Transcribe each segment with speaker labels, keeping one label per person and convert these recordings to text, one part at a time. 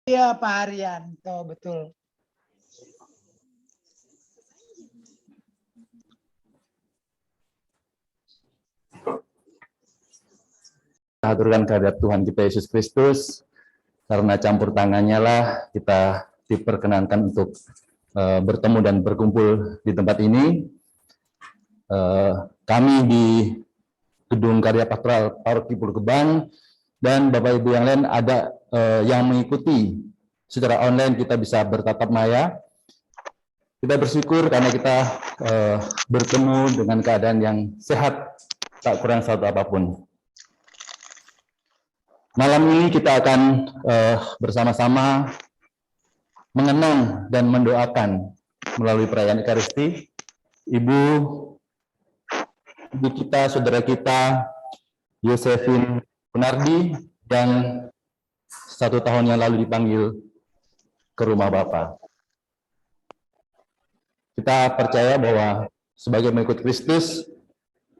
Speaker 1: Iya, Pak Haryanto, betul.
Speaker 2: Haturkan kehadirat Tuhan kita Yesus Kristus, karena campur tangannya lah kita diperkenankan untuk bertemu dan berkumpul di tempat ini. Kami di Gedung Karya Pastoral Paroki Pulau Gebang dan Bapak Ibu yang lain ada yang mengikuti secara online, kita bisa bertatap maya. Kita bersyukur karena kita bertemu dengan keadaan yang sehat, tak kurang satu apapun. Malam ini kita akan bersama-sama mengenang dan mendoakan melalui perayaan Ekaristi Ibu kita, saudara kita, Yosefin Kunardi, yang 1 tahun yang lalu dipanggil ke rumah Bapa. Kita percaya bahwa sebagai mengikut Kristus,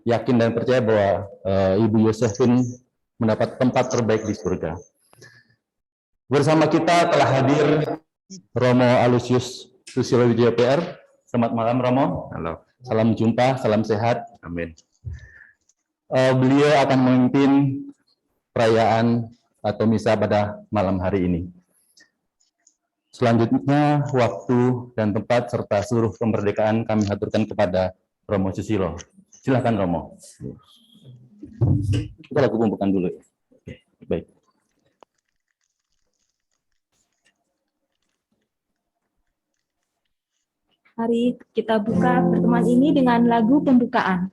Speaker 2: yakin dan percaya bahwa Ibu Yosefin mendapat tempat terbaik di surga. Bersama kita telah hadir Romo Alusius Susilo Wijaya PR. Selamat malam Romo.
Speaker 3: Halo.
Speaker 2: Salam jumpa, salam sehat.
Speaker 3: Amin.
Speaker 2: Beliau akan memimpin perayaan atau misa pada malam hari ini. Selanjutnya, waktu dan tempat serta seluruh kemerdekaan kami haturkan kepada Romo Susilo. Silakan Romo. Kita lagu pembukaan dulu. Oke, baik.
Speaker 4: Mari kita buka pertemuan ini dengan lagu pembukaan.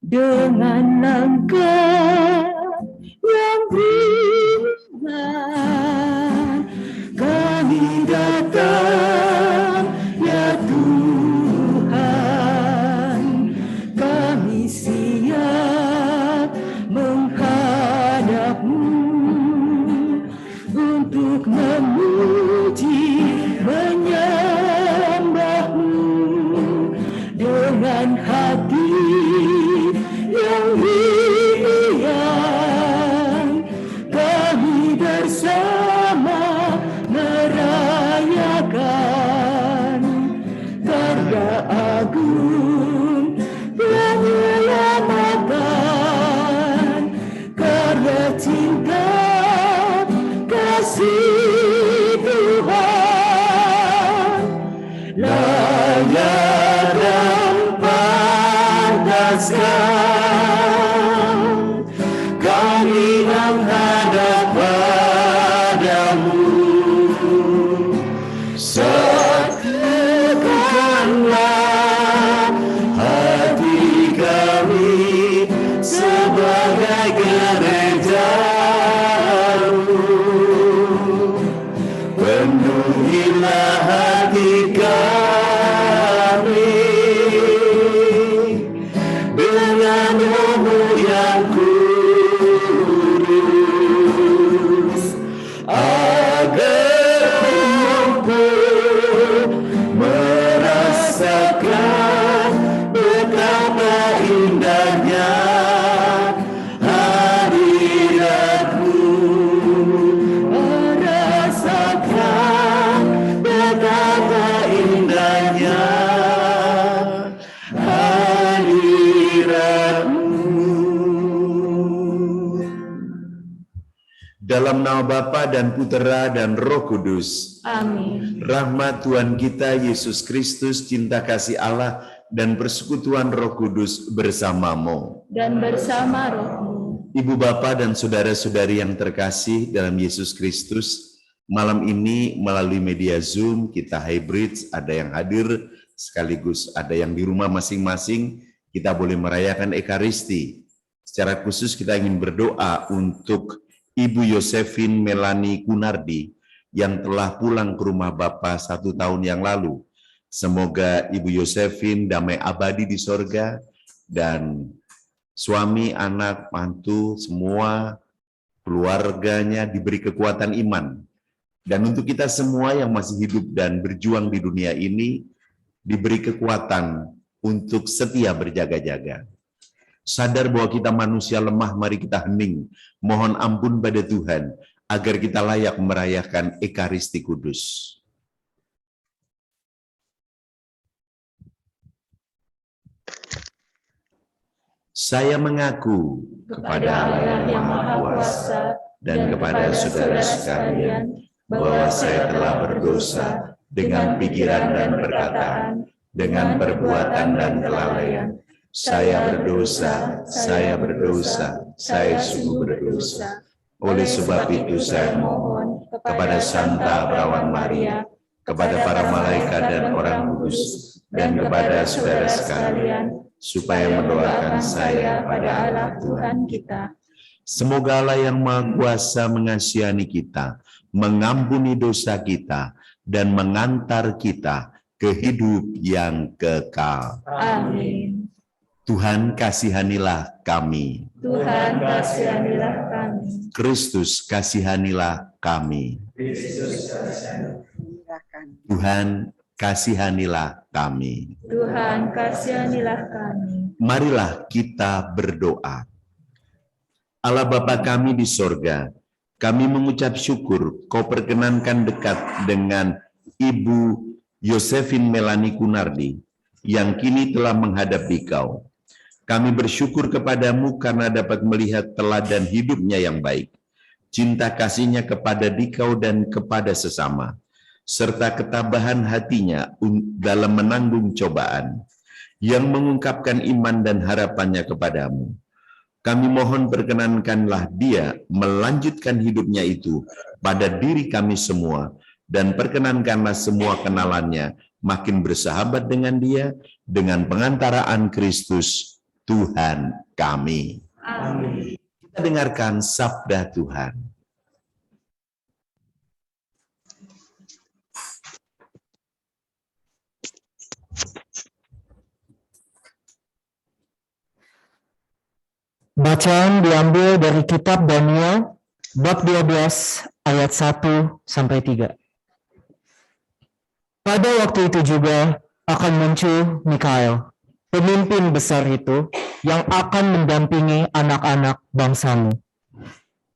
Speaker 4: Dengan langkah yang ringan, kami datang, ya Tuhan, kami siap menghadap-Mu untuk memuji, menyembah-Mu dengan hati yang riang. Kami bersama merayakan karya agung penyelamatan, karya cinta kasih Tuhan, layak dan pantaskan kami menghadap padamu. Satukanlah hati kami sebagai gereja-Mu. Penuhilah hati kami dengan Roh-Mu yang kudus, agar mampu merasakan betapa indahnya hadirat-Mu, merasakan betapa indahnya hadirat-Mu.
Speaker 3: Dalam nama Bapa dan Putera dan Roh Kudus.
Speaker 4: Amin.
Speaker 3: Rahmat Tuhan kita Yesus Kristus, cinta kasih Allah, dan persekutuan Roh Kudus bersamamu.
Speaker 4: Dan bersama Roh-Mu.
Speaker 3: Ibu Bapa dan saudara-saudari yang terkasih dalam Yesus Kristus, malam ini melalui media Zoom, kita hybrid, ada yang hadir sekaligus ada yang di rumah masing-masing, kita boleh merayakan Ekaristi. Secara khusus kita ingin berdoa untuk Ibu Yosefin Melani Kunardi yang telah pulang ke rumah Bapa 1 tahun yang lalu. Semoga Ibu Yosefin damai abadi di sorga, dan suami, anak, mantu, semua keluarganya diberi kekuatan iman. Dan untuk kita semua yang masih hidup dan berjuang di dunia ini, diberi kekuatan untuk setia berjaga-jaga. Sadar bahwa kita manusia lemah, mari kita hening. Mohon ampun pada Tuhan, agar kita layak merayakan Ekaristi Kudus. Saya mengaku kepada Allah yang Maha Kuasa dan kepada saudara sekalian bahwa saya telah berdosa dengan pikiran dan perkataan, dengan perbuatan dan kelalaian. Saya berdosa, saya sungguh berdosa. Oleh sebab itu saya mohon kepada Santa Perawan Maria, kepada para malaikat dan orang kudus, dan kepada saudara sekalian, supaya mendoakan saya pada Allah Tuhan kita. Semoga Allah yang Maha Kuasa mengasihani kita, mengampuni dosa kita, dan mengantar kita ke hidup yang kekal.
Speaker 4: Amin.
Speaker 3: Tuhan kasihanilah kami.
Speaker 4: Tuhan kasihanilah kami.
Speaker 3: Kristus kasihanilah kami. Tuhan kasihanilah kami.
Speaker 4: Tuhan kasihanilah kami.
Speaker 3: Marilah kita berdoa. Allah Bapa kami di sorga, kami mengucap syukur Kau perkenankan dekat dengan Ibu Yosefin Melani Kunardi yang kini telah menghadap di Kau. Kami bersyukur kepadamu karena dapat melihat teladan hidupnya yang baik, cinta kasihnya kepada Dikau dan kepada sesama, serta ketabahan hatinya dalam menanggung cobaan, yang mengungkapkan iman dan harapannya kepadamu. Kami mohon perkenankanlah dia melanjutkan hidupnya itu pada diri kami semua, dan perkenankanlah semua kenalannya makin bersahabat dengan dia, dengan pengantaraan Kristus Tuhan kami.
Speaker 4: Amin.
Speaker 3: Kita dengarkan sabda Tuhan.
Speaker 5: Bacaan diambil dari kitab Daniel bab 12 ayat 1 sampai 3. Pada waktu itu juga akan muncul Mikael, pemimpin besar itu, yang akan mendampingi anak-anak bangsamu.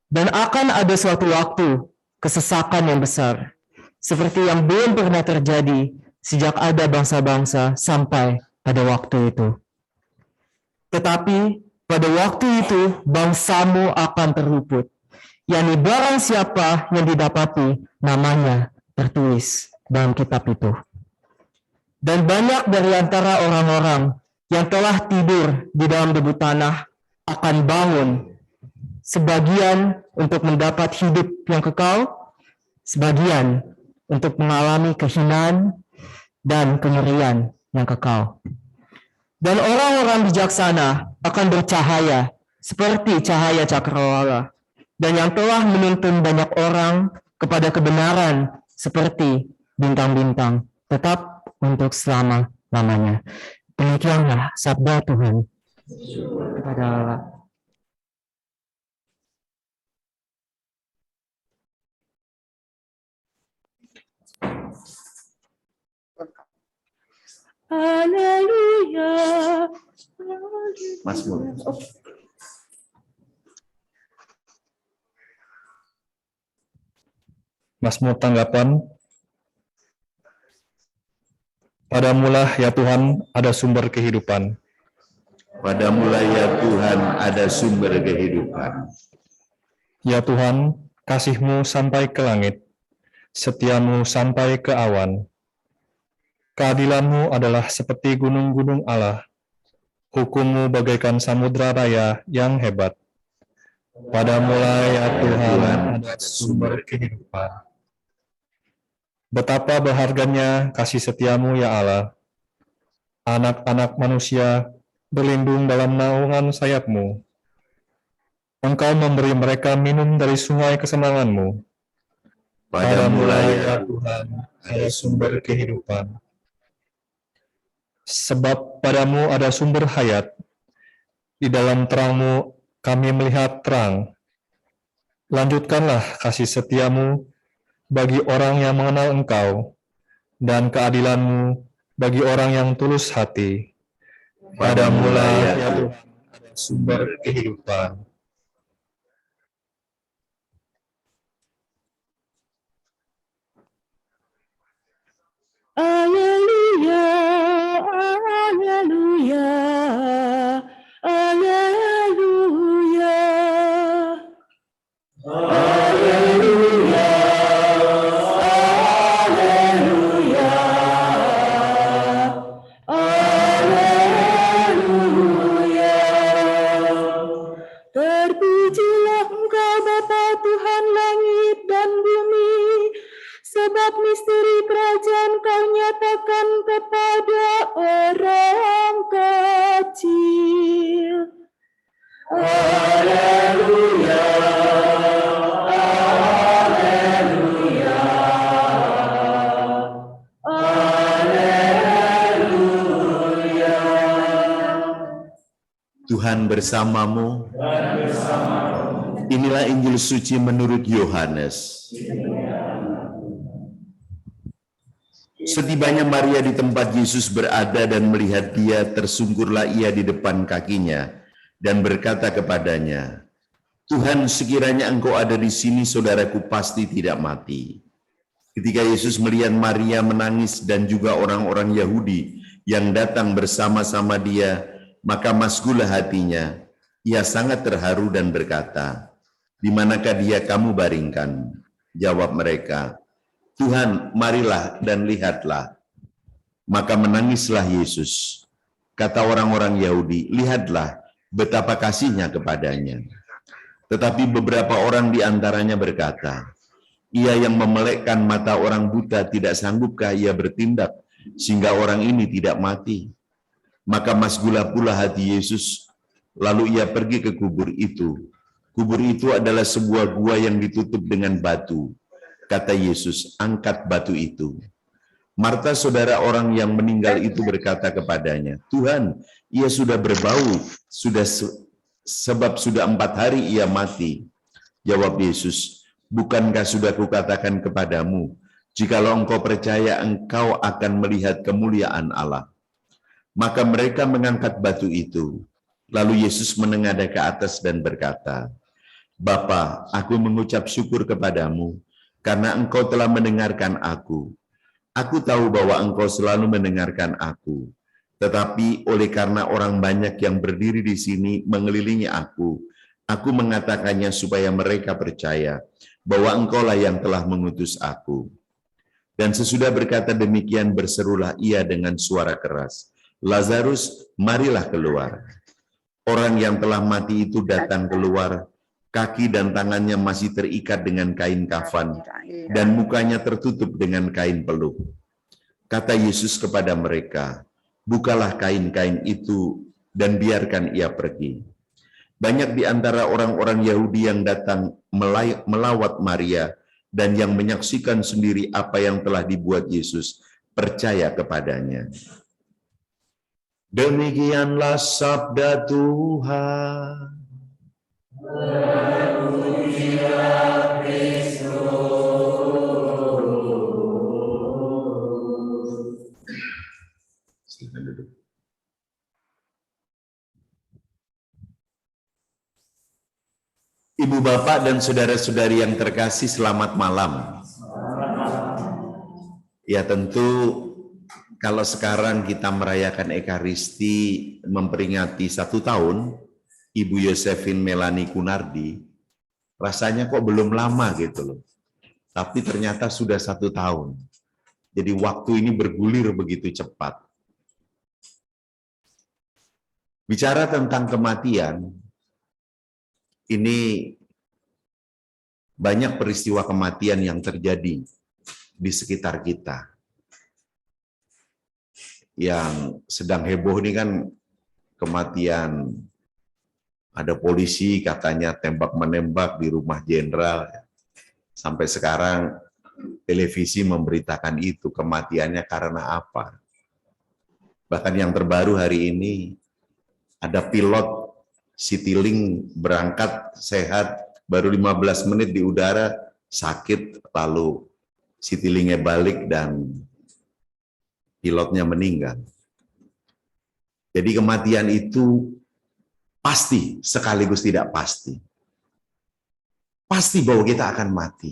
Speaker 5: Dan akan ada suatu waktu kesesakan yang besar, seperti yang belum pernah terjadi sejak ada bangsa-bangsa sampai pada waktu itu. Tetapi pada waktu itu bangsamu akan terluput, yakni barang siapa yang didapati namanya tertulis dalam kitab itu. Dan banyak dari antara orang-orang yang telah tidur di dalam debu tanah akan bangun, sebagian untuk mendapat hidup yang kekal, sebagian untuk mengalami kehinaan dan kengerian yang kekal. Dan orang-orang bijaksana akan bercahaya seperti cahaya cakrawala, dan yang telah menuntun banyak orang kepada kebenaran seperti bintang-bintang, tetap untuk selama-lamanya. Demikianlah sabda Tuhan. Kepada Allah.
Speaker 4: Haleluya.
Speaker 3: Mazmur.
Speaker 6: Mazmur tanggapan. Padamulah ya Tuhan ada sumber kehidupan.
Speaker 3: Padamulah ya Tuhan ada sumber kehidupan.
Speaker 6: Ya Tuhan, kasih-Mu sampai ke langit, setia-Mu sampai ke awan. Keadilan-Mu adalah seperti gunung-gunung Allah, hukum-Mu bagaikan samudra raya yang hebat. Padamulah ya Tuhan ada sumber kehidupan. Betapa berharganya kasih setia-Mu ya Allah. Anak-anak manusia berlindung dalam naungan sayap-Mu. Engkau memberi mereka minum dari sungai kesenangan-Mu. Padamulah ya Tuhan ada sumber kehidupan. Sebab padamu ada sumber hayat. Di dalam terang-Mu kami melihat terang. Lanjutkanlah kasih setia-Mu bagi orang yang mengenal Engkau, dan keadilan-Mu bagi orang yang tulus hati. Padamulah ya Tuhan ada sumber kehidupan.
Speaker 4: Haleluya, haleluya, haleluya. Haleluya, haleluya, haleluya. Terpujilah Engkau Bapa Tuhan langit dan bumi, sebab misteri kerajaan Kau nyatakan kepada orang kecil. Haleluya, haleluya, haleluya.
Speaker 3: Tuhan bersamamu. Inilah Injil suci menurut Yohanes. Setibanya Maria di tempat Yesus berada dan melihat dia, tersungkurlah ia di depan kakinya dan berkata kepadanya, "Tuhan, sekiranya Engkau ada di sini, saudaraku pasti tidak mati." Ketika Yesus melihat Maria menangis dan juga orang-orang Yahudi yang datang bersama-sama dia, maka masgulah hatinya. Ia sangat terharu dan berkata, "Di manakah dia kamu baringkan?" Jawab mereka, "Tuhan, marilah dan lihatlah." Maka menangislah Yesus. Kata orang-orang Yahudi, "Lihatlah betapa kasihnya kepadanya." Tetapi beberapa orang di antaranya berkata, "Ia yang memelekkan mata orang buta, tidak sanggupkah ia bertindak sehingga orang ini tidak mati?" Maka masgulah pula hati Yesus, lalu ia pergi ke kubur itu. Kubur itu adalah sebuah gua yang ditutup dengan batu. Kata Yesus, "Angkat batu itu." Marta, saudara orang yang meninggal itu, berkata kepadanya, "Tuhan, ia sudah berbau, sebab sudah 4 hari ia mati." Jawab Yesus, "Bukankah sudah kukatakan kepadamu, jikalau engkau percaya, engkau akan melihat kemuliaan Allah?" Maka mereka mengangkat batu itu. Lalu Yesus menengadah ke atas dan berkata, "Bapa, aku mengucap syukur kepadamu, karena engkau telah mendengarkan aku. Aku tahu bahwa engkau selalu mendengarkan aku, tetapi oleh karena orang banyak yang berdiri di sini mengelilingi aku mengatakannya supaya mereka percaya bahwa engkaulah yang telah mengutus aku." Dan sesudah berkata demikian, berserulah ia dengan suara keras, "Lazarus, marilah keluar." Orang yang telah mati itu datang keluar, kaki dan tangannya masih terikat dengan kain kafan, dan mukanya tertutup dengan kain peluh. Kata Yesus kepada mereka, "Bukalah kain-kain itu dan biarkan ia pergi." Banyak di antara orang-orang Yahudi yang datang melawat Maria dan yang menyaksikan sendiri apa yang telah dibuat Yesus percaya kepadanya. Demikianlah sabda Tuhan. Silakan duduk. Ibu bapak dan saudara-saudari yang terkasih, selamat malam. Ya, tentu kalau sekarang kita merayakan Ekaristi memperingati 1 tahun Ibu Yosefin Melani Kunardi, rasanya kok belum lama gitu loh. Tapi ternyata sudah 1 tahun. Jadi waktu ini bergulir begitu cepat. Bicara tentang kematian, ini banyak peristiwa kematian yang terjadi di sekitar kita. Yang sedang heboh ini kan kematian, ada polisi katanya tembak-menembak di rumah jenderal. Sampai sekarang televisi memberitakan itu, kematiannya karena apa. Bahkan yang terbaru hari ini, ada pilot Citylink berangkat sehat, baru 15 menit di udara, sakit, lalu Citylink-nya balik dan pilotnya meninggal. Jadi kematian itu Pasti sekaligus tidak pasti. Pasti bahwa kita akan mati.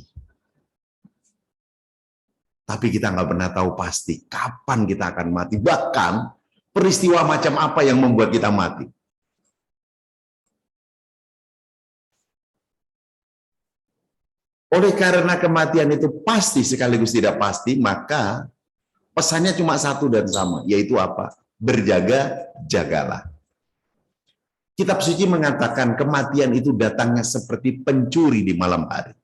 Speaker 3: Tapi kita nggak pernah tahu pasti kapan kita akan mati. Bahkan peristiwa macam apa yang membuat kita mati. Oleh karena kematian itu pasti sekaligus tidak pasti, maka pesannya cuma satu dan sama, yaitu apa? Berjaga-jagalah. Kitab suci mengatakan kematian itu datangnya seperti pencuri di malam hari.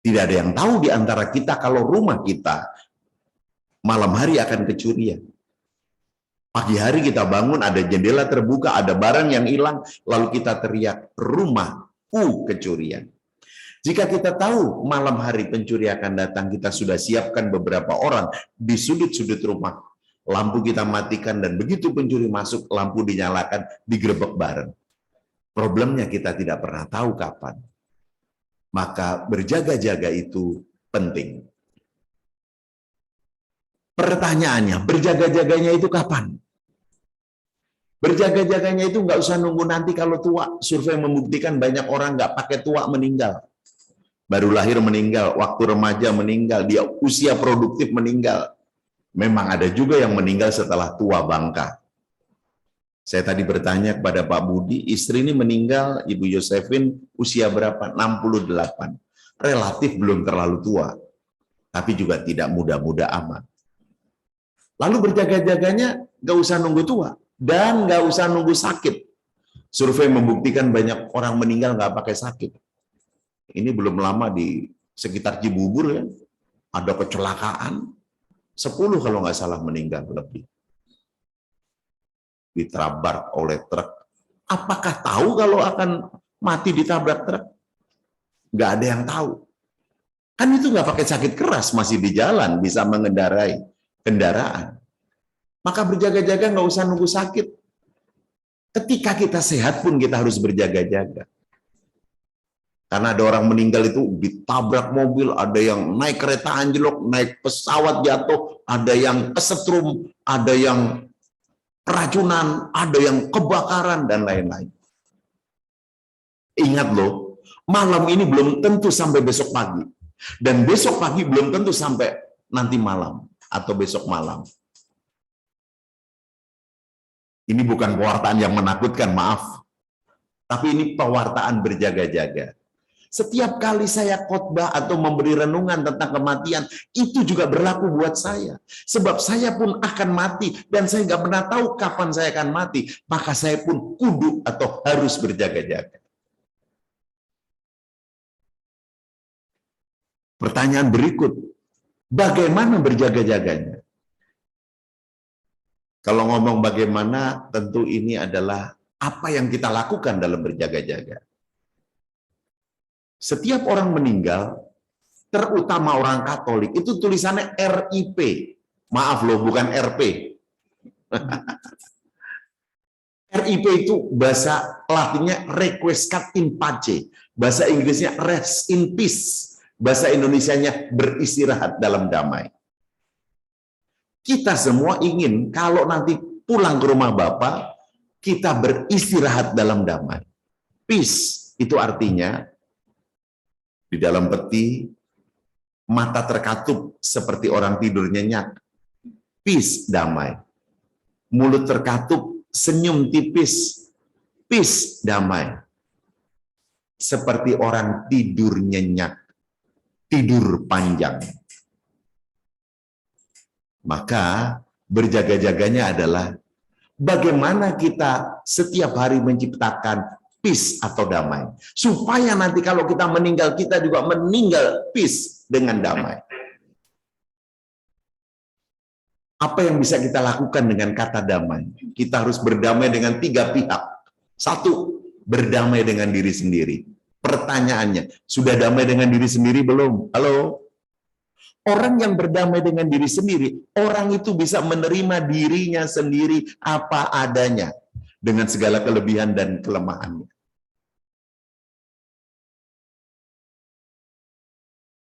Speaker 3: Tidak ada yang tahu di antara kita kalau rumah kita malam hari akan kecurian. Pagi hari kita bangun, ada jendela terbuka, ada barang yang hilang, lalu kita teriak, rumahku kecurian. Jika kita tahu malam hari pencuri akan datang, kita sudah siapkan beberapa orang di sudut-sudut rumah. Lampu kita matikan, dan begitu pencuri masuk, lampu dinyalakan, digerebek bareng. Problemnya kita tidak pernah tahu kapan. Maka berjaga-jaga itu penting. Pertanyaannya, berjaga-jaganya itu kapan? Berjaga-jaganya itu nggak usah nunggu nanti kalau tua. Survei membuktikan banyak orang nggak pakai tua meninggal. Baru lahir meninggal, waktu remaja meninggal, dia usia produktif meninggal. Memang ada juga yang meninggal setelah tua bangka. Saya tadi bertanya kepada Pak Budi, istri ini meninggal, Ibu Yosefin, usia berapa? 68. Relatif belum terlalu tua, tapi juga tidak muda-muda amat. Lalu berjaga-jaganya nggak usah nunggu tua, dan nggak usah nunggu sakit. Survei membuktikan banyak orang meninggal nggak pakai sakit. Ini belum lama di sekitar Cibubur ya, ada kecelakaan. 10 kalau nggak salah meninggal lebih. Ditabrak oleh truk. Apakah tahu kalau akan mati ditabrak truk? Nggak ada yang tahu. Kan itu nggak pakai sakit keras, masih di jalan, bisa mengendarai kendaraan. Maka berjaga-jaga nggak usah nunggu sakit. Ketika kita sehat pun kita harus berjaga-jaga. Karena ada orang meninggal itu ditabrak mobil, ada yang naik kereta anjlok, naik pesawat jatuh, ada yang kesetrum, ada yang keracunan, ada yang kebakaran, dan lain-lain. Ingat loh, malam ini belum tentu sampai besok pagi. Dan besok pagi belum tentu sampai nanti malam, atau besok malam. Ini bukan pewartaan yang menakutkan, maaf. Tapi ini pewartaan berjaga-jaga. Setiap kali saya khotbah atau memberi renungan tentang kematian, itu juga berlaku buat saya. Sebab saya pun akan mati, dan saya nggak pernah tahu kapan saya akan mati. Maka saya pun kudu atau harus berjaga-jaga. Pertanyaan berikut, bagaimana berjaga-jaganya? Kalau ngomong bagaimana, tentu ini adalah apa yang kita lakukan dalam berjaga-jaga. Setiap orang meninggal, terutama orang Katolik, itu tulisannya RIP. Maaf loh, bukan RP. RIP itu bahasa Latinnya requiescat in pace. Bahasa Inggrisnya rest in peace. Bahasa Indonesianya beristirahat dalam damai. Kita semua ingin kalau nanti pulang ke rumah Bapa, kita beristirahat dalam damai. Peace itu artinya di dalam peti, mata terkatup seperti orang tidur nyenyak. Peace, damai. Mulut terkatup, senyum tipis. Peace, damai. Seperti orang tidur nyenyak. Tidur panjang. Maka berjaga-jaganya adalah bagaimana kita setiap hari menciptakan peace atau damai. Supaya nanti kalau kita meninggal, kita juga meninggal peace dengan damai. Apa yang bisa kita lakukan dengan kata damai? Kita harus berdamai dengan 3 pihak. 1, berdamai dengan diri sendiri. Pertanyaannya, sudah damai dengan diri sendiri belum? Halo? Orang yang berdamai dengan diri sendiri, orang itu bisa menerima dirinya sendiri apa adanya dengan segala kelebihan dan kelemahannya.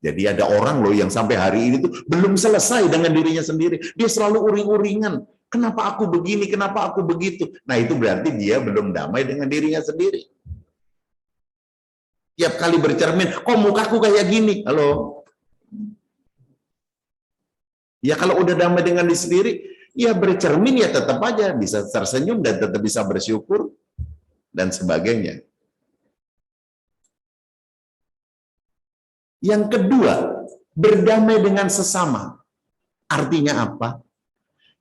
Speaker 3: Jadi ada orang loh yang sampai hari ini tuh belum selesai dengan dirinya sendiri. Dia selalu uring-uringan. Kenapa aku begini, kenapa aku begitu? Nah, itu berarti dia belum damai dengan dirinya sendiri. Tiap kali bercermin, kok mukaku kayak gini? Halo? Ya kalau udah damai dengan diri sendiri, ya bercermin ya tetap aja bisa tersenyum dan tetap bisa bersyukur dan sebagainya. Yang kedua, berdamai dengan sesama. Artinya apa?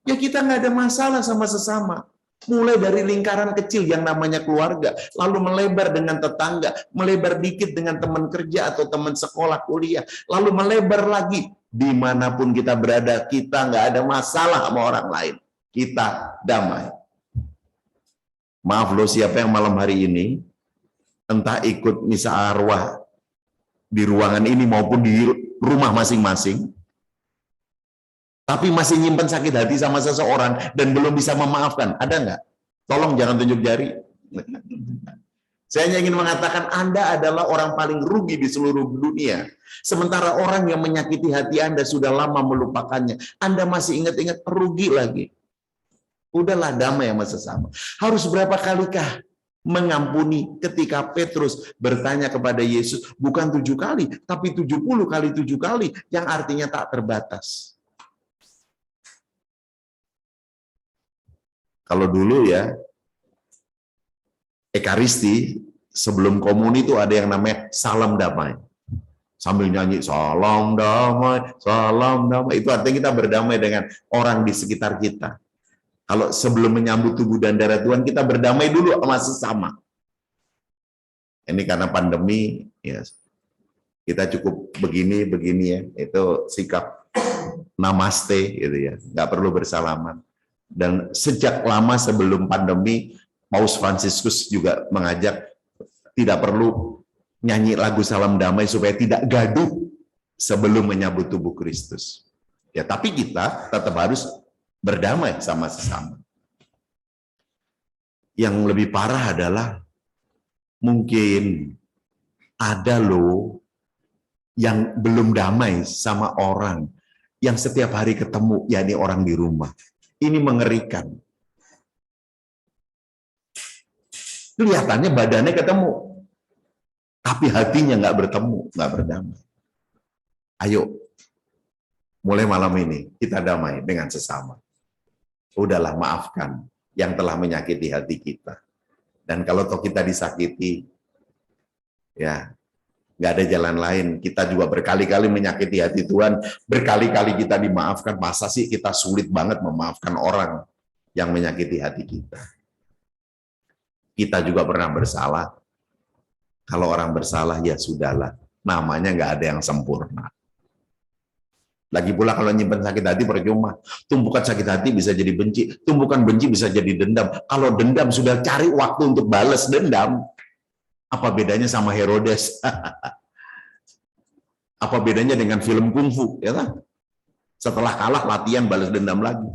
Speaker 3: Ya kita nggak ada masalah sama sesama. Mulai dari lingkaran kecil yang namanya keluarga, lalu melebar dengan tetangga, melebar dikit dengan teman kerja atau teman sekolah kuliah, lalu melebar lagi dimanapun kita berada, kita nggak ada masalah sama orang lain. Kita damai. Maaf loh, siapa yang malam hari ini entah ikut misa arwah di ruangan ini maupun di rumah masing-masing, tapi masih nyimpen sakit hati sama seseorang dan belum bisa memaafkan, ada nggak? Tolong jangan tunjuk jari. Saya hanya ingin mengatakan Anda adalah orang paling rugi di seluruh dunia. Sementara orang yang menyakiti hati Anda sudah lama melupakannya, Anda masih ingat-ingat, rugi lagi. Udahlah, damai sama sesama. Harus berapa kalikah mengampuni? Ketika Petrus bertanya kepada Yesus, bukan 7 kali, tapi 70 kali 7 kali, yang artinya tak terbatas. Kalau dulu ya, Ekaristi, sebelum komuni itu ada yang namanya salam damai. Sambil nyanyi, salam damai, salam damai. Itu artinya kita berdamai dengan orang di sekitar kita. Kalau sebelum menyambut tubuh dan darah Tuhan, kita berdamai dulu sama sesama. Ini karena pandemi, ya kita cukup begini ya. Itu sikap namaste gitu ya, nggak perlu bersalaman. Dan sejak lama sebelum pandemi, Paus Fransiskus juga mengajak tidak perlu nyanyi lagu salam damai supaya tidak gaduh sebelum menyambut tubuh Kristus. Ya, tapi kita tetap harus berdamai sama sesama. Yang lebih parah adalah mungkin ada loh yang belum damai sama orang yang setiap hari ketemu, yakni orang di rumah. Ini mengerikan. Kelihatannya badannya ketemu, tapi hatinya nggak bertemu, nggak berdamai. Ayo, mulai malam ini kita damai dengan sesama. Udahlah, maafkan yang telah menyakiti hati kita. Dan kalau toh kita disakiti, ya nggak ada jalan lain. Kita juga berkali-kali menyakiti hati Tuhan, berkali-kali kita dimaafkan. Masa sih kita sulit banget memaafkan orang yang menyakiti hati kita? Kita juga pernah bersalah. Kalau orang bersalah, ya sudahlah. Namanya nggak ada yang sempurna. Lagi pula kalau nyimpen sakit hati percuma. Tumpukan sakit hati bisa jadi benci. Tumpukan benci bisa jadi dendam. Kalau dendam sudah cari waktu untuk balas dendam. Apa bedanya sama Herodes? Apa bedanya dengan film kungfu? Ya kan? Setelah kalah, latihan balas dendam lagi.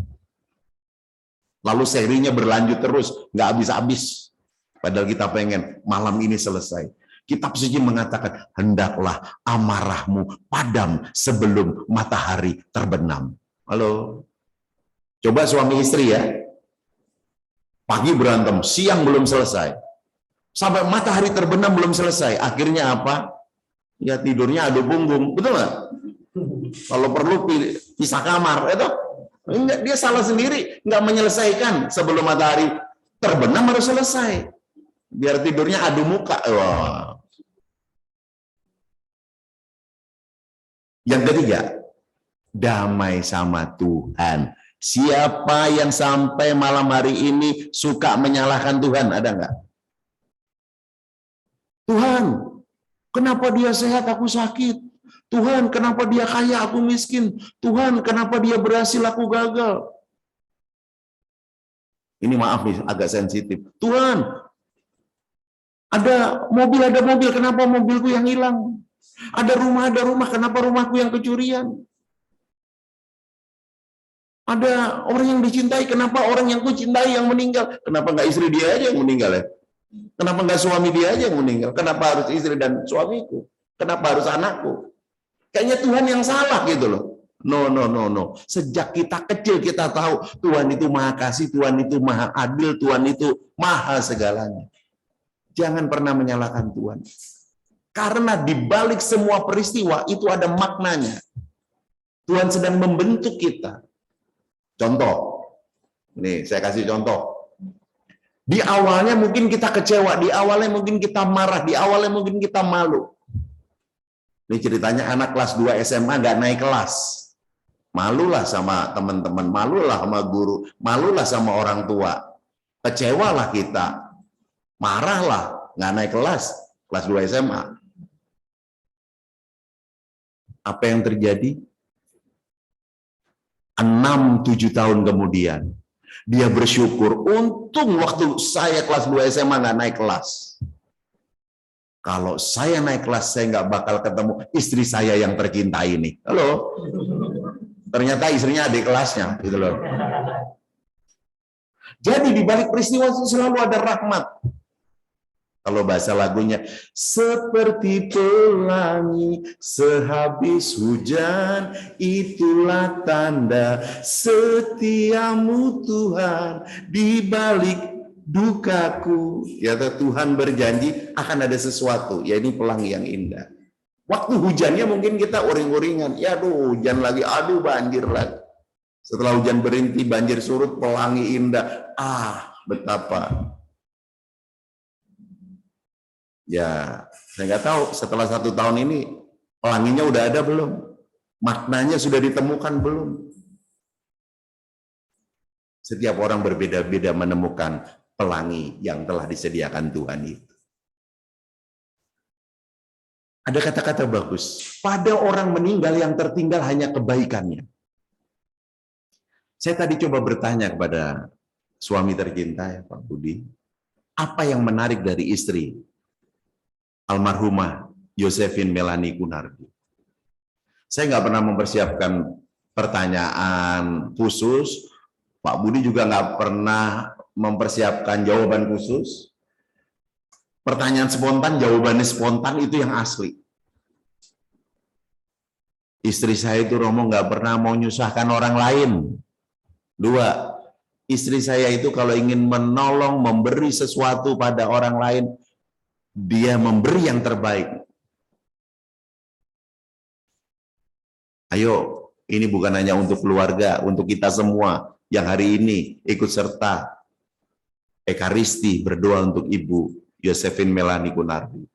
Speaker 3: Lalu serinya berlanjut terus, nggak habis-habis. Padahal kita pengen malam ini selesai. Kitab suci mengatakan, hendaklah amarahmu padam sebelum matahari terbenam. Halo? Coba suami istri ya. Pagi berantem, siang belum selesai. Sampai matahari terbenam belum selesai. Akhirnya apa? Ya tidurnya adu punggung. Betul nggak? Kalau perlu pisah kamar. Itu enggak, dia salah sendiri. Nggak menyelesaikan sebelum matahari terbenam harus selesai. Biar tidurnya adu muka. Wah. Yang ketiga, damai sama Tuhan. Siapa yang sampai malam hari ini suka menyalahkan Tuhan? Ada nggak? Tuhan, kenapa dia sehat, aku sakit? Tuhan, kenapa dia kaya, aku miskin? Tuhan, kenapa dia berhasil, aku gagal? Ini maaf nih, agak sensitif. Tuhan, ada mobil, kenapa mobilku yang hilang? Ada rumah, kenapa rumahku yang kecurian? Ada orang yang dicintai, kenapa orang yang kucintai yang meninggal? Kenapa nggak istri dia aja yang meninggal ya? Kenapa nggak suami dia aja yang meninggal? Kenapa harus istri dan suamiku? Kenapa harus anakku? Kayaknya Tuhan yang salah gitu loh. No. Sejak kita kecil kita tahu Tuhan itu maha kasih, Tuhan itu maha adil, Tuhan itu maha segalanya. Jangan pernah menyalahkan Tuhan. Karena di balik semua peristiwa itu ada maknanya. Tuhan sedang membentuk kita. Contoh, nih saya kasih contoh. Di awalnya mungkin kita kecewa, di awalnya mungkin kita marah, di awalnya mungkin kita malu. Ini ceritanya anak kelas 2 SMA nggak naik kelas. Malulah sama teman-teman, malulah sama guru, malulah sama orang tua. Kecewalah kita, marahlah, nggak naik kelas 2 SMA. Apa yang terjadi? 6-7 tahun kemudian, dia bersyukur, untung waktu saya kelas 2 SMA nggak naik kelas. Kalau saya naik kelas, saya nggak bakal ketemu istri saya yang tercinta ini. Halo? Ternyata istrinya adik kelasnya, gitu loh. Jadi di balik peristiwa itu selalu ada rahmat. Kalau bahasa lagunya, seperti pelangi sehabis hujan, itulah tanda setiamu Tuhan di balik dukaku. Ya, Tuhan berjanji akan ada sesuatu, ya ini pelangi yang indah. Waktu hujannya mungkin kita uring-uringan, ya aduh hujan lagi, aduh banjir lagi. Setelah hujan berhenti, banjir surut, pelangi indah. Betapa. Ya, saya nggak tahu setelah 1 tahun ini pelanginya udah ada belum? Maknanya sudah ditemukan belum? Setiap orang berbeda-beda menemukan pelangi yang telah disediakan Tuhan itu. Ada kata-kata bagus. Pada orang meninggal yang tertinggal hanya kebaikannya. Saya tadi coba bertanya kepada suami tercinta ya Pak Budi, apa yang menarik dari istri almarhumah Josephine Melanie Kunardi? Saya nggak pernah mempersiapkan pertanyaan khusus, Pak Budi juga nggak pernah mempersiapkan jawaban khusus. Pertanyaan spontan, jawabannya spontan, itu yang asli. Istri saya itu Romo nggak pernah mau nyusahkan orang lain. 2, istri saya itu kalau ingin menolong, memberi sesuatu pada orang lain, dia memberi yang terbaik. Ayo, ini bukan hanya untuk keluarga, untuk kita semua yang hari ini ikut serta Ekaristi berdoa untuk Ibu Josephine Melanie Kunardi.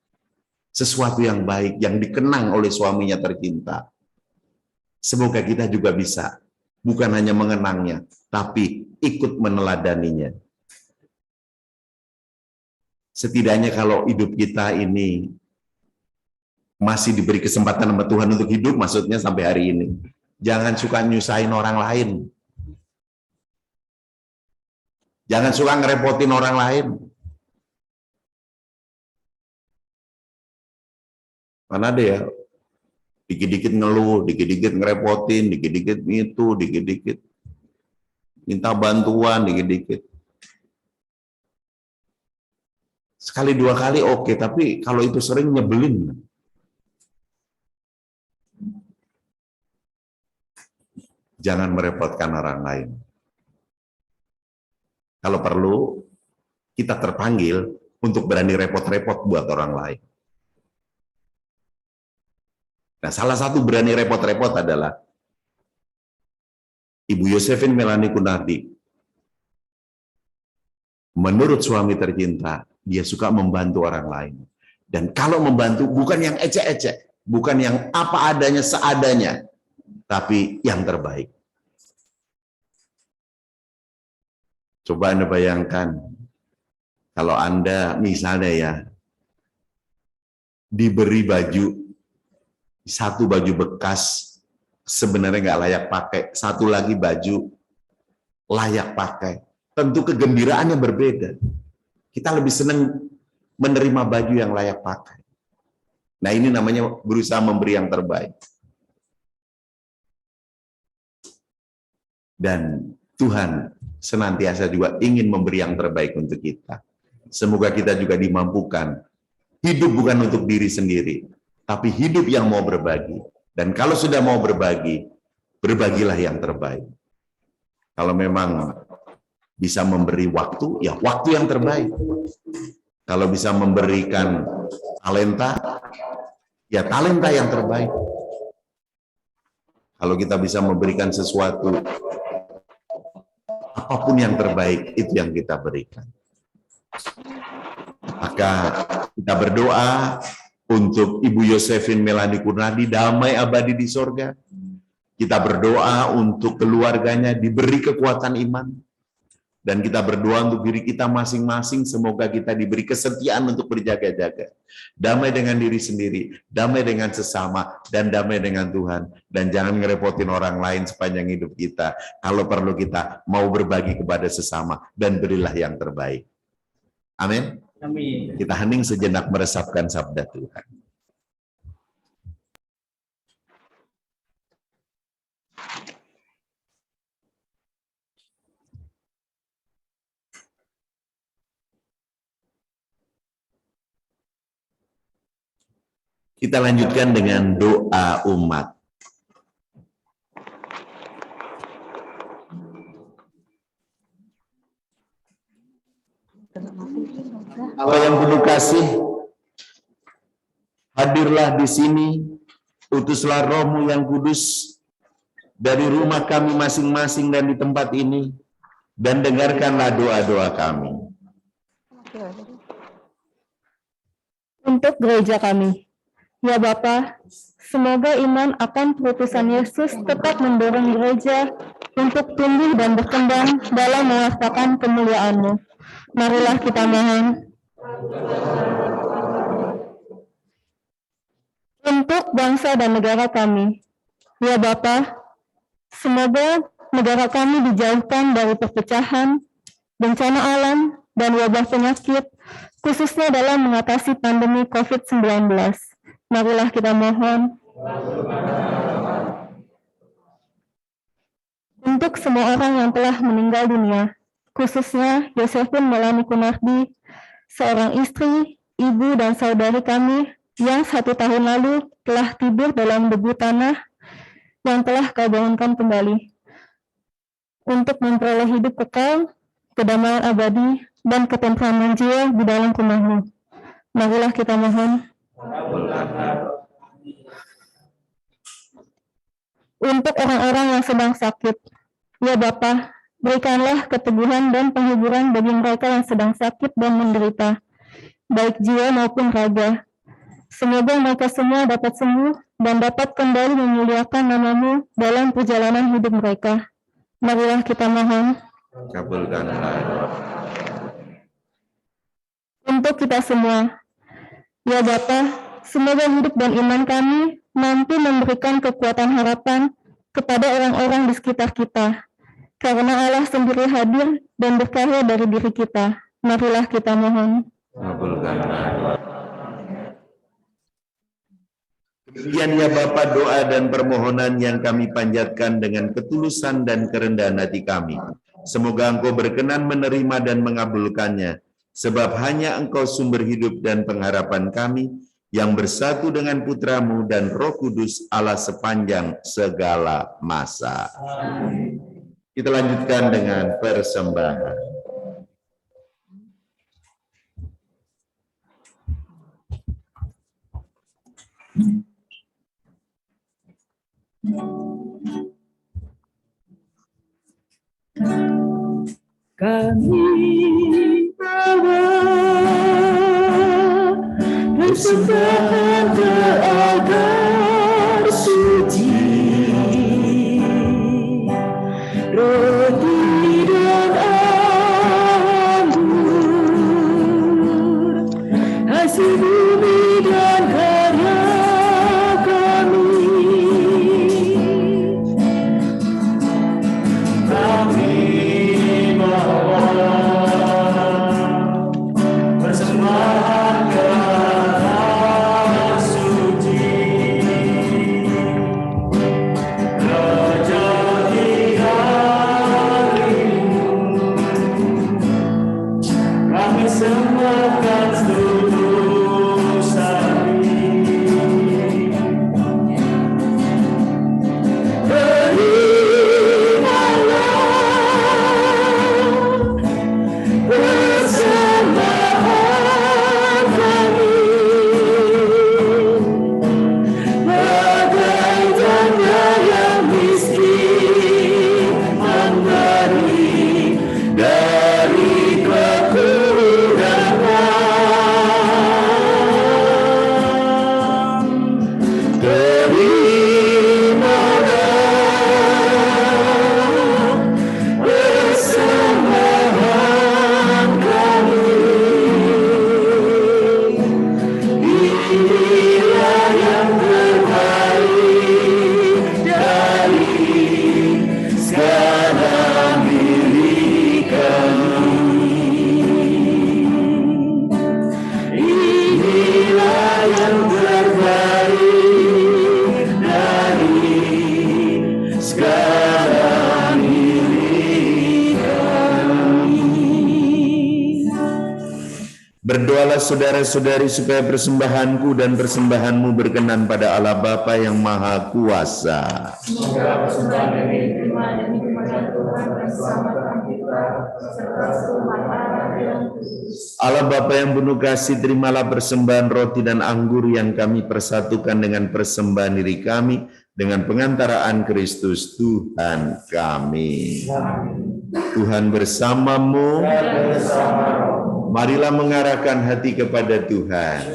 Speaker 3: Sesuatu yang baik, yang dikenang oleh suaminya tercinta. Semoga kita juga bisa, bukan hanya mengenangnya, tapi ikut meneladaninya. Setidaknya kalau hidup kita ini masih diberi kesempatan sama Tuhan untuk hidup, maksudnya sampai hari ini, jangan suka nyusahin orang lain. Jangan suka ngerepotin orang lain. Mana ada ya, dikit-dikit ngeluh, dikit-dikit ngerepotin, dikit-dikit itu, dikit-dikit minta bantuan, dikit-dikit. Sekali 2 kali oke, tapi kalau itu sering nyebelin. Jangan merepotkan orang lain. Kalau perlu, kita terpanggil untuk berani repot-repot buat orang lain. Nah, salah satu berani repot-repot adalah Ibu Josephine Melanie Kunardi. Menurut suami tercinta, dia suka membantu orang lain. Dan kalau membantu, bukan yang ecek-ecek, bukan yang apa adanya, seadanya, tapi yang terbaik. Coba Anda bayangkan, kalau Anda misalnya ya, diberi baju, satu baju bekas, sebenarnya nggak layak pakai, satu lagi baju layak pakai. Tentu kegembiraannya berbeda. Kita lebih senang menerima baju yang layak pakai. Nah, ini namanya berusaha memberi yang terbaik. Dan Tuhan senantiasa juga ingin memberi yang terbaik untuk kita. Semoga kita juga dimampukan. Hidup bukan untuk diri sendiri, tapi hidup yang mau berbagi. Dan kalau sudah mau berbagi, berbagilah yang terbaik. Kalau memang bisa memberi waktu, ya waktu yang terbaik. Kalau bisa memberikan talenta, ya talenta yang terbaik. Kalau kita bisa memberikan sesuatu, apapun yang terbaik, itu yang kita berikan. Maka kita berdoa untuk Ibu Yosefin Melani Kurnadi, damai abadi di sorga. Kita berdoa untuk keluarganya diberi kekuatan iman. Dan kita berdoa untuk diri kita masing-masing, semoga kita diberi kesetiaan untuk berjaga-jaga. Damai dengan diri sendiri, damai dengan sesama, dan damai dengan Tuhan. Dan jangan ngerepotin orang lain sepanjang hidup kita. Kalau perlu kita mau berbagi kepada sesama, dan berilah yang terbaik. Amin.
Speaker 7: Amin.
Speaker 3: Kita hening sejenak meresapkan sabda Tuhan. Kita lanjutkan dengan doa umat. Allah yang penuh kasih, hadirlah di sini, utuslah Roh-Mu yang kudus dari rumah kami masing-masing dan di tempat ini, dan dengarkanlah doa-doa kami.
Speaker 4: Untuk gereja kami, ya Bapa, semoga iman akan perutusan Yesus tetap mendorong gereja untuk tumbuh dan berkembang dalam mewartakan kemuliaan-Mu. Marilah kita mohon. Untuk bangsa dan negara kami, ya Bapa, semoga negara kami dijauhkan dari perpecahan, bencana alam, dan wabah penyakit, khususnya dalam mengatasi pandemi COVID-19. Marilah kita mohon. Untuk semua orang yang telah meninggal dunia, khususnya Yosefin Melani Kurnadi, seorang istri, ibu, dan saudari kami yang 1 tahun lalu telah tidur dalam debu tanah yang telah Kau bangunkan kembali untuk memperoleh hidup kekal, kedamaian abadi, dan ketentraman jiwa di dalam rumah-Mu. Marilah kita mohon. Untuk orang-orang yang sedang sakit, ya Bapa, berikanlah keteguhan dan penghiburan bagi mereka yang sedang sakit dan menderita, baik jiwa maupun raga. Semoga mereka semua dapat sembuh dan dapat kembali memuliakan nama-Mu dalam perjalanan hidup mereka. Marilah kita mohon.
Speaker 3: Kabulkanlah.
Speaker 4: Untuk kita semua, ya Bapa, semoga hidup dan iman kami mampu memberikan kekuatan harapan kepada orang-orang di sekitar kita. Karena Allah sendiri hadir dan berkarya dari diri kita. Marilah kita mohon.
Speaker 3: Demikian ya Bapa, doa dan permohonan yang kami panjatkan dengan ketulusan dan kerendahan hati kami. Semoga Engkau berkenan menerima dan mengabulkannya. Sebab hanya Engkau sumber hidup dan pengharapan kami, yang bersatu dengan Putra-Mu dan Roh Kudus Allah sepanjang segala masa. Amin. Kita lanjutkan dengan persembahan.
Speaker 8: Kami bawa persembahan ke altar suci, roti dan anggur, hasil bumi dan karya kami. Kami bawa persembahan ke altar suci.
Speaker 3: Berdoalah saudara-saudari supaya persembahanku dan persembahanmu berkenan pada Allah Bapa yang Maha Kuasa.
Speaker 8: Semoga persembahan ini diterima dan dimakan Tuhan dan selamatkan kita serta seluruh anak yang kudus.
Speaker 3: Allah Bapa yang penuh kasih, terimalah persembahan roti dan anggur yang kami persatukan dengan persembahan diri kami dengan pengantaraan Kristus Tuhan kami. Tuhan bersamamu. Marilah mengarahkan hati kepada Tuhan.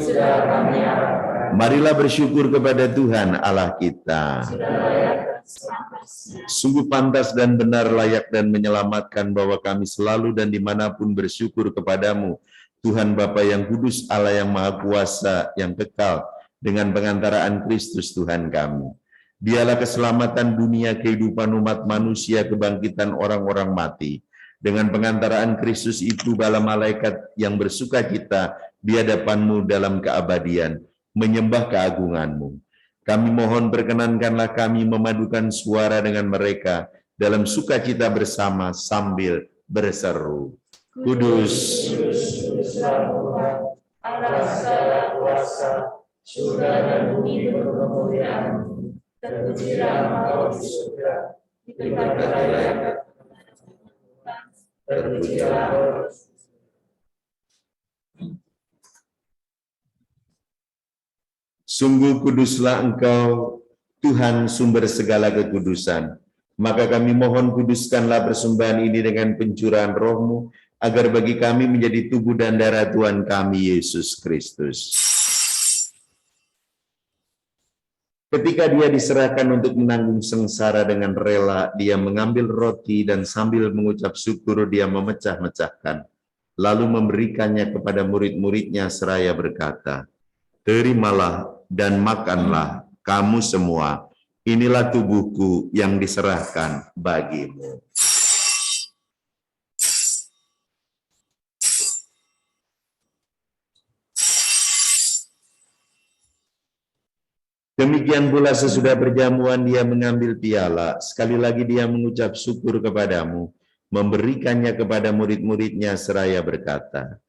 Speaker 3: Marilah bersyukur kepada Tuhan Allah kita. Sungguh pantas dan benar, layak dan menyelamatkan bahwa kami selalu dan dimanapun bersyukur kepadamu, Tuhan Bapa yang kudus, Allah yang Maha Kuasa, yang kekal, dengan pengantaraan Kristus Tuhan kami. Dialah keselamatan dunia, kehidupan umat manusia, kebangkitan orang-orang mati. Dengan pengantaraan Kristus itu, bala malaikat yang bersuka cita di hadapan-Mu dalam keabadian, menyembah keagungan-Mu. Kami mohon perkenankanlah kami memadukan suara dengan mereka dalam sukacita bersama sambil berseru, Kudus,
Speaker 8: Allah segala kuasa, surga dan bumi penuh kemuliaan-Mu. Terpujilah Engkau di surga, diberkatilah yang terpujilah.
Speaker 3: Sungguh kuduslah Engkau, Tuhan sumber segala kekudusan. Maka kami mohon kuduskanlah persembahan ini dengan pencurahan Roh-Mu, agar bagi kami menjadi tubuh dan darah Tuhan kami, Yesus Kristus. Ketika dia diserahkan untuk menanggung sengsara dengan rela, dia mengambil roti dan sambil mengucap syukur dia memecah-mecahkan, lalu memberikannya kepada murid-muridnya seraya berkata, Terimalah dan makanlah kamu semua, inilah tubuhku yang diserahkan bagimu. Demikian pula sesudah perjamuan dia mengambil piala, sekali lagi dia mengucap syukur kepadamu, memberikannya kepada murid-muridnya seraya berkata,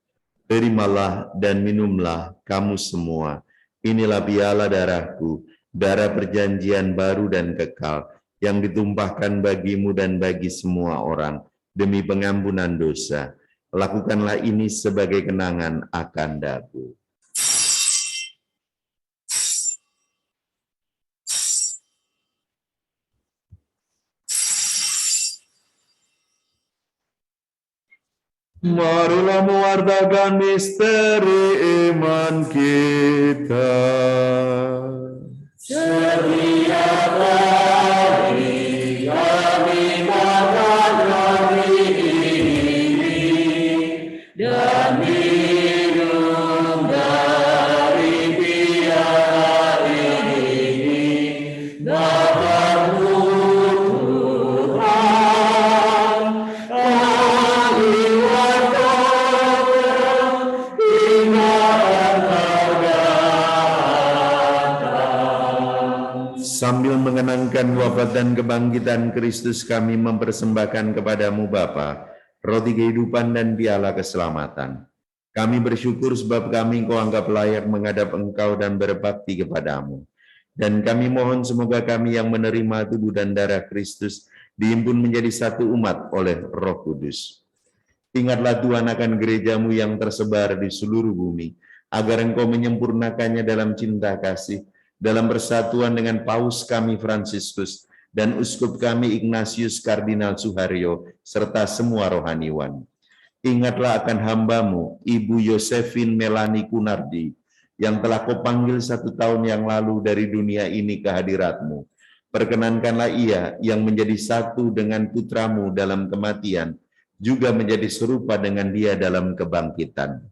Speaker 3: Terimalah dan minumlah kamu semua, inilah piala darahku, darah perjanjian baru dan kekal, yang ditumpahkan bagimu dan bagi semua orang, demi pengampunan dosa. Lakukanlah ini sebagai kenangan akan daku. Marilah mewartakan misteri iman kita.
Speaker 8: Setiap hari kami makan roti ini dan minum dari piala ini. Bapa-Mu Tuhan, kami wartakan hingga Engkau datang.
Speaker 3: Sambil mengenangkan wafat dan kebangkitan Kristus, kami mempersembahkan kepadamu Bapa, roti kehidupan dan piala keselamatan. Kami bersyukur sebab kami Engkau anggap layak menghadap Engkau dan berbakti kepadamu. Dan kami mohon semoga kami yang menerima tubuh dan darah Kristus dihimpun menjadi satu umat oleh Roh Kudus. Ingatlah Tuhan akan gerejamu yang tersebar di seluruh bumi, agar Engkau menyempurnakannya dalam cinta kasih, dalam persatuan dengan Paus kami Fransiskus dan Uskup kami Ignatius Kardinal Suharyo, serta semua rohaniwan. Ingatlah akan hamba-Mu, Ibu Yosefin Melani Kunardi, yang telah Kau panggil 1 tahun yang lalu dari dunia ini ke hadirat-Mu. Perkenankanlah ia yang menjadi satu dengan putra-Mu dalam kematian, juga menjadi serupa dengan dia dalam kebangkitan.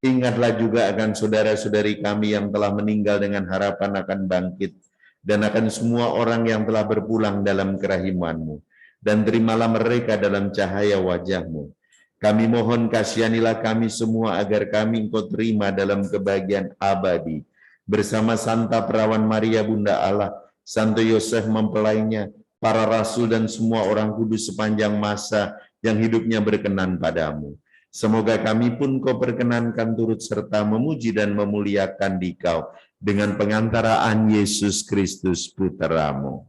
Speaker 3: Ingatlah juga akan saudara-saudari kami yang telah meninggal dengan harapan akan bangkit, dan akan semua orang yang telah berpulang dalam kerahiman-Mu, dan terimalah mereka dalam cahaya wajah-Mu. Kami mohon kasihanilah kami semua agar kami Engkau terima dalam kebahagiaan abadi, bersama Santa Perawan Maria Bunda Allah, Santo Yosef mempelainya, para rasul dan semua orang kudus sepanjang masa yang hidupnya berkenan padamu. Semoga kami pun Kau perkenankan turut serta memuji dan memuliakan Dikau dengan pengantaraan Yesus Kristus Putra-Mu.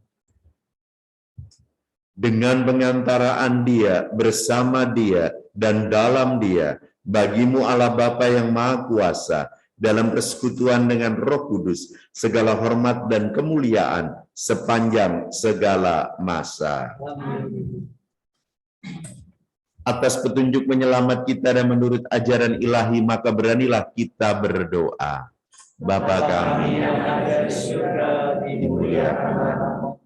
Speaker 3: Dengan pengantaraan Dia, bersama Dia, dan dalam Dia, bagi-Mu Allah Bapa yang Maha Kuasa, dalam persekutuan dengan Roh Kudus, segala hormat dan kemuliaan sepanjang segala masa. Atas petunjuk menyelamat kita dan menurut ajaran ilahi, maka beranilah kita berdoa. Bapa kami yang ada di surga, dimuliakan namamu,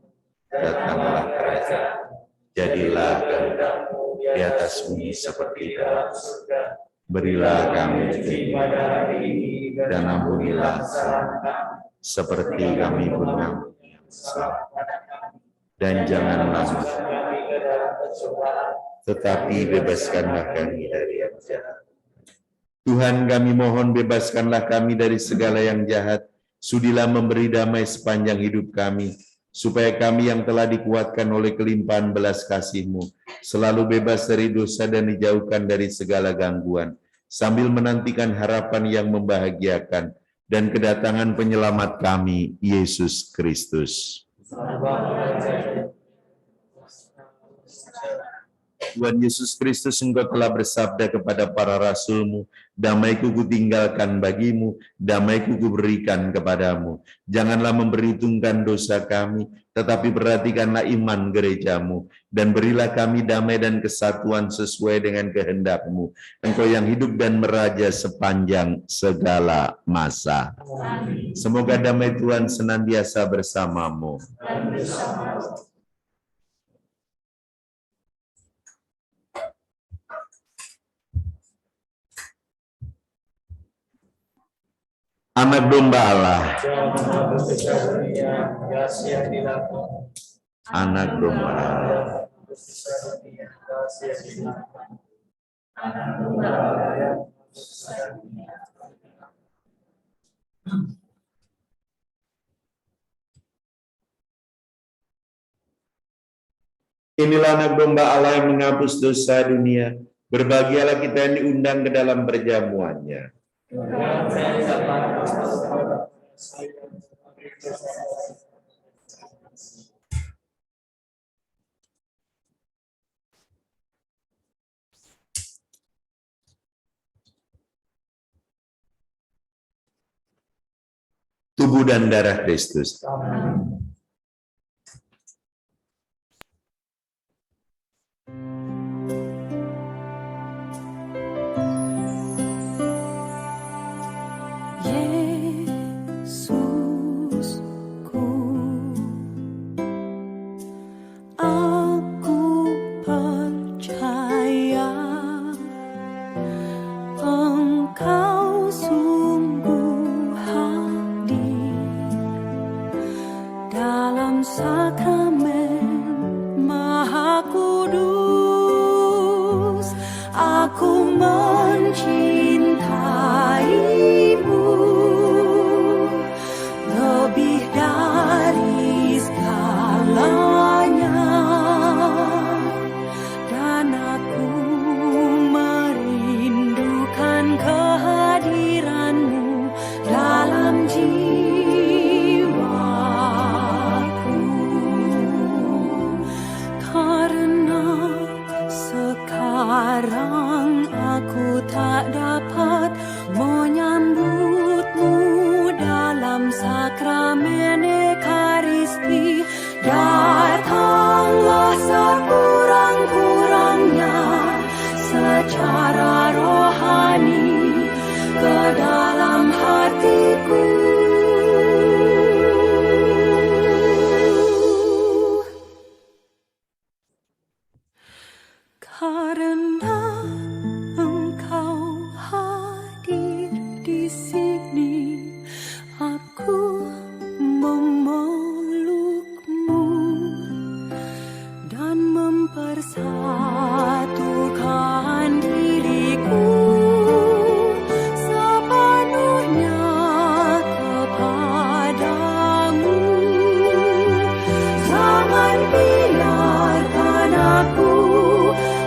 Speaker 3: datanglah kerajaan, jadilah kehendak-Mu di atas bumi seperti dalam surga. Berilah kami rezeki pada hari ini, dan ampunilah kesalahan kami, seperti kami pun mengampuni yang bersalah kepada kami. Dan janganlah masuk kami ke dalam pencobaan, tetapi bebaskanlah kami dari yang jahat. Tuhan, kami mohon bebaskanlah kami dari segala yang jahat. Sudilah memberi damai sepanjang hidup kami, supaya kami yang telah dikuatkan oleh kelimpahan belas kasih-Mu selalu bebas dari dosa dan dijauhkan dari segala gangguan, sambil menantikan harapan yang membahagiakan dan kedatangan penyelamat kami, Yesus Kristus. Tuhan Yesus Kristus, Engkau telah bersabda kepada para rasul-Mu, damai-Ku kutinggalkan bagimu, damai-Ku kuberikan kepadamu. Janganlah memperhitungkan dosa kami, tetapi perhatikanlah iman gereja-Mu, dan berilah kami damai dan kesatuan sesuai dengan kehendak-Mu. Engkau yang hidup dan meraja sepanjang segala masa. Amin. Semoga damai Tuhan senantiasa bersamamu. Anak domba Allah, anak domba Allah, inilah anak domba Allah yang menghapus dosa dunia. Berbahagialah kita yang diundang ke dalam perjamuannya. Tubuh dan darah Kristus. Amin.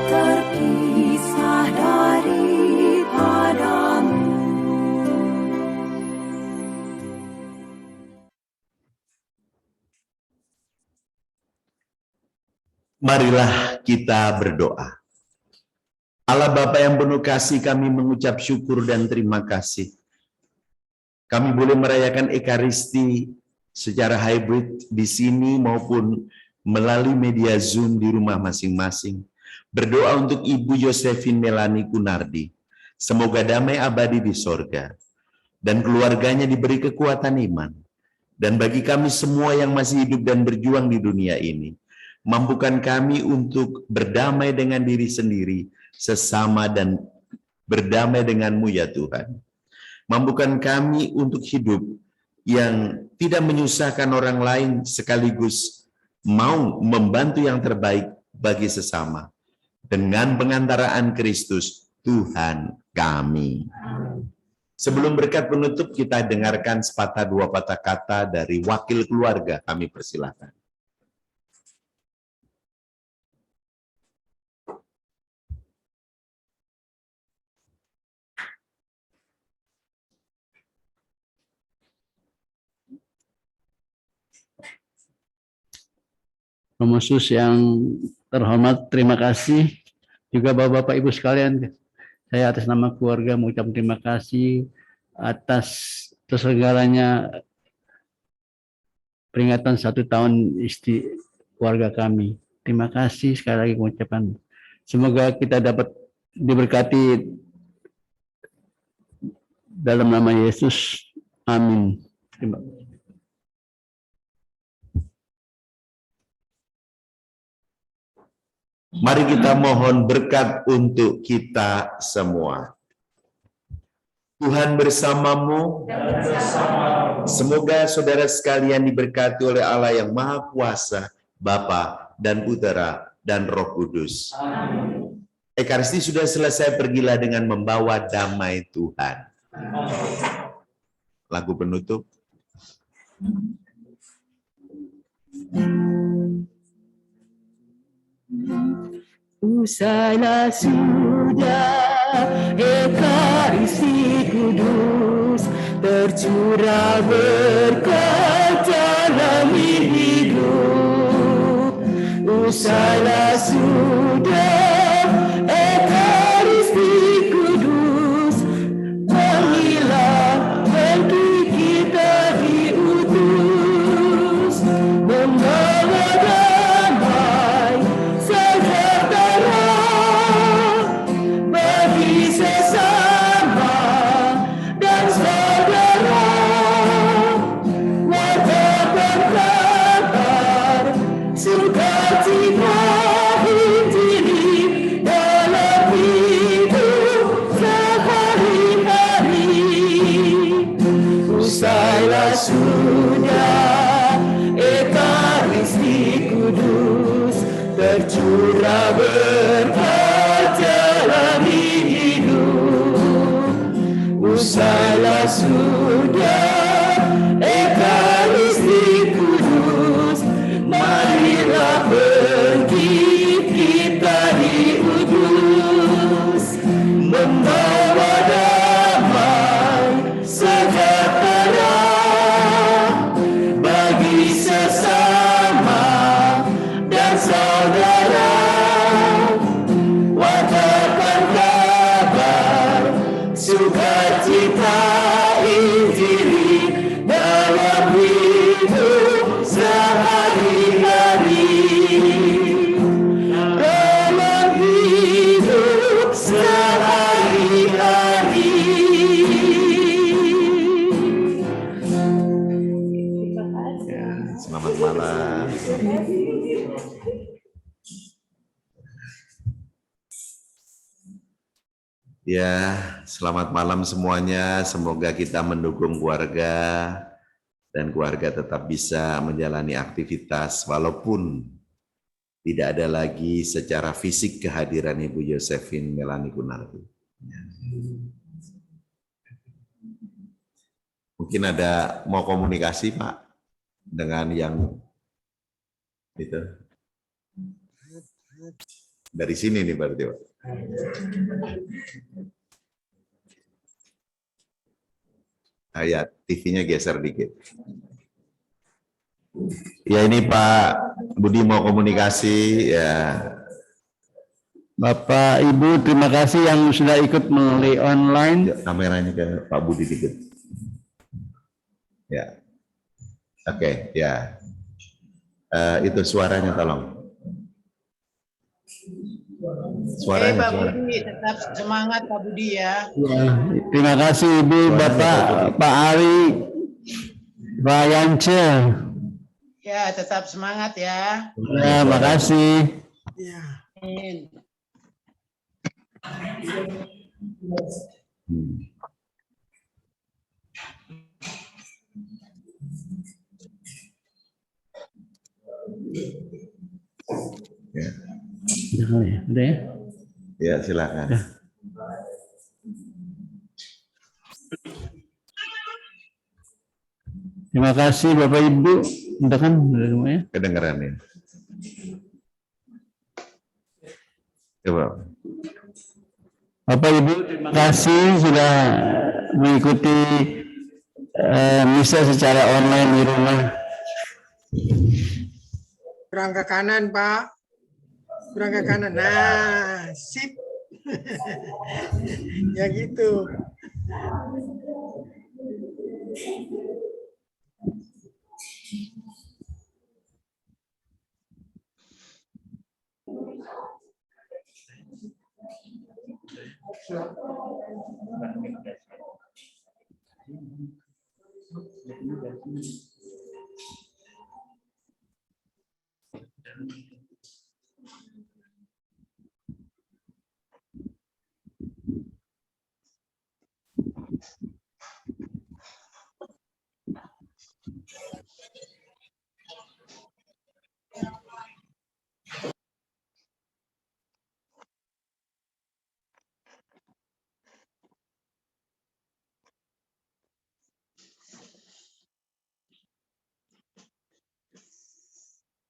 Speaker 7: Terpisah dari
Speaker 3: Marilah kita berdoa. Allah Bapa yang penuh kasih, kami mengucap syukur dan terima kasih. Kami boleh merayakan Ekaristi secara hybrid di sini maupun melalui media Zoom di rumah masing-masing. Berdoa untuk Ibu Josephine Melani Kunardi. Semoga damai abadi di sorga dan keluarganya diberi kekuatan iman. Dan bagi kami semua yang masih hidup dan berjuang di dunia ini, mampukan kami untuk berdamai dengan diri sendiri, sesama, dan berdamai denganmu ya Tuhan. Mampukan kami untuk hidup yang tidak menyusahkan orang lain, sekaligus mau membantu yang terbaik bagi sesama. Dengan pengantaraan Kristus, Tuhan kami. Sebelum berkat penutup, kita dengarkan sepatah dua patah kata dari wakil keluarga. Kami persilakan.
Speaker 7: Romosus yang terhormat, terima kasih juga Bapak-Bapak Ibu sekalian. Saya atas nama keluarga mengucap terima kasih atas terselenggaranya peringatan 1 tahun istri keluarga kami. Terima kasih sekali lagi mengucapkan. Semoga kita dapat diberkati dalam nama Yesus. Amin. Terima kasih.
Speaker 3: Mari kita mohon berkat untuk kita semua. Tuhan bersamamu. Semoga saudara sekalian diberkati oleh Allah yang Maha Kuasa, Bapa dan Putera dan Roh Kudus. Amin. Ekaristi sudah selesai, pergilah dengan membawa damai Tuhan. Lagu penutup.
Speaker 9: Usailah sudah Ekaristi kudus, tercurah berkat dalam hidup. Usailah sudah Ekaristi kudus, panggillah bagi kita diutus, membawa damai sejahtera bagi sesama dan saudara. Wartakan kabar sukacita Injili dalam hidup sehari-hari. Usailah sudah Ekaristi kudus, tercurah berkat dalam hidup. Usailah sudah Ekaristi kudus, marilah pergi kita diutus, membawa damai sejahtera bagi sesama dan saudara. Wartakan kabar sukacita Injili dalam hidup sehari-hari. Dalam hidup sehari-hari.
Speaker 3: Selamat malam. Ya, selamat malam semuanya. Semoga kita mendukung keluarga dan keluarga tetap bisa menjalani aktivitas walaupun tidak ada lagi secara fisik kehadiran Ibu Josephine Melani Kunardi. Mungkin ada mau komunikasi Pak dengan yang itu dari sini nih berarti Pak. Ya, TV-nya geser dikit. Ya ini Pak Budi mau komunikasi ya.
Speaker 7: Bapak Ibu, terima kasih yang sudah ikut melalui online.
Speaker 3: Ya, kameranya ke Pak Budi dikit. Ya. Oke, ya. Itu suaranya tolong. Suaranya,
Speaker 1: Pak
Speaker 3: suara.
Speaker 1: Budi, tetap semangat Pak Budi ya.
Speaker 7: Ya, terima kasih Ibu, Bapak, Pak Ali, Pak Yance.
Speaker 1: Ya, tetap semangat ya.
Speaker 7: Ya, makasih.
Speaker 1: Ya. Amin.
Speaker 3: Ya.
Speaker 7: Udah ya?
Speaker 3: Ya, silakan.
Speaker 7: Ya. Terima kasih Bapak Ibu. Udah kan? Udah semua ya?
Speaker 3: Kedengeran ya. Coba.
Speaker 7: Bapak Ibu, terima kasih sudah mengikuti misa secara online di rumah.
Speaker 10: Kurang ke kanan, Pak. Kurang ke kanan. Nah, sip. Ya gitu.